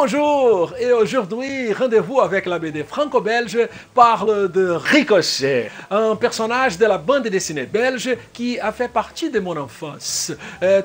Bonjour, et aujourd'hui, rendez-vous avec la BD franco-belge parle de Ricochet, un personnage de la bande dessinée belge qui a fait partie de mon enfance.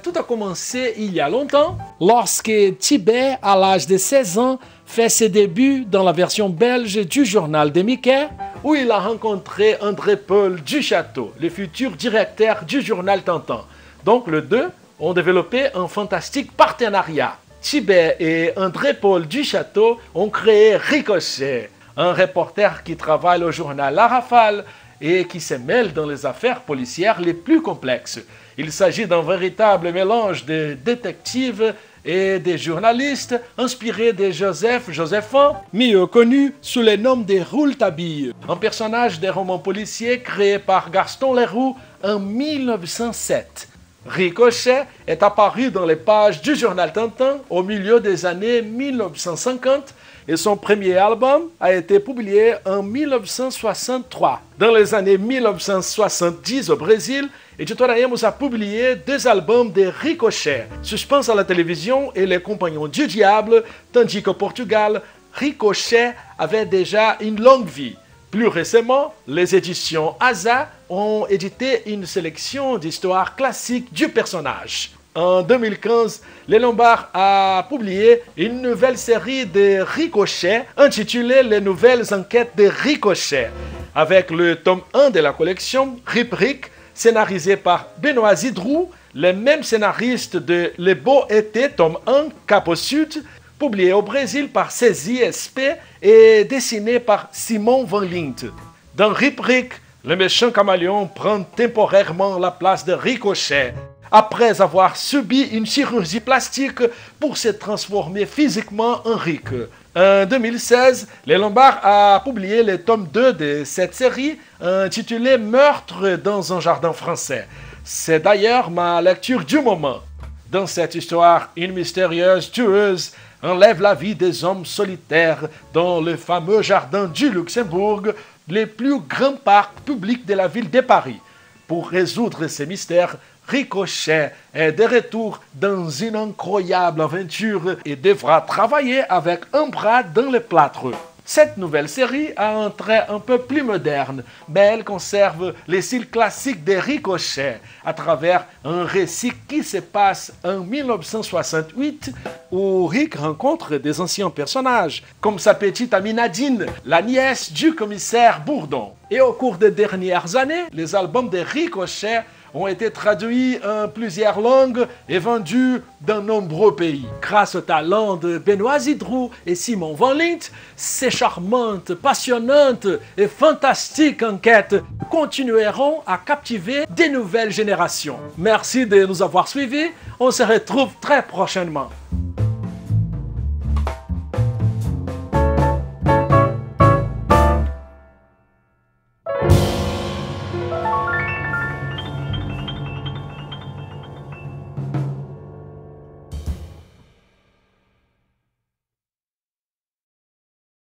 Tout a commencé il y a longtemps, lorsque Tibet, à l'âge de 16 ans, fait ses débuts dans la version belge du journal de Mickey, où il a rencontré André-Paul Duchâteau, le futur directeur du journal Tintin. Donc les deux ont développé un fantastique partenariat. Tibet et André-Paul Duchâteau ont créé Ricochet, un reporter qui travaille au journal La Rafale et qui se mêle dans les affaires policières les plus complexes. Il s'agit d'un véritable mélange de détectives et des journalistes inspirés de Joseph Joséphin, mieux connu sous le nom de Rouletabille, un personnage de roman policier créé par Gaston Leroux en 1907. Ricochet est apparu dans les pages du journal Tintin au milieu des années 1950 et son premier album a été publié en 1963. Dans les années 1970 au Brésil, Editora Emos a publié deux albums de Ricochet, Suspense à la télévision et Les Compagnons du Diable, tandis qu'au Portugal, Ricochet avait déjà une longue vie. Plus récemment, les éditions Asa ont édité une sélection d'histoires classiques du personnage. En 2015, Les Lombards a publié une nouvelle série de Ricochet intitulée Les Nouvelles Enquêtes de Ricochet, avec le tome 1 de la collection, Rip Rick, scénarisé par Benoît Zidrou, le même scénariste de Le Beau Été, tome 1, Cap au Sud, publié au Brésil par Cési SP et dessiné par Simon Van Lint. Dans Rip Rick, le méchant caméléon prend temporairement la place de Ricochet, après avoir subi une chirurgie plastique pour se transformer physiquement en Rick. En 2016, Les Lombards a publié le tome 2 de cette série, intitulé Meurtre dans un jardin français. C'est d'ailleurs ma lecture du moment. Dans cette histoire, une mystérieuse tueuse enlève la vie des hommes solitaires dans le fameux jardin du Luxembourg, le plus grand parc public de la ville de Paris. Pour résoudre ces mystères, Ricochet est de retour dans une incroyable aventure et devra travailler avec un bras dans le plâtre. Cette nouvelle série a un trait un peu plus moderne, mais elle conserve les styles classiques de Ricochet à travers un récit qui se passe en 1968 où Rick rencontre des anciens personnages, comme sa petite amie Nadine, la nièce du commissaire Bourdon. Et au cours des dernières années, les albums de Ricochet ont été traduits en plusieurs langues et vendus dans nombreux pays. Grâce au talent de Benoît Zidrou et Simon Van Lint, ces charmantes, passionnantes et fantastiques enquêtes continueront à captiver des nouvelles générations. Merci de nous avoir suivis. On se retrouve très prochainement.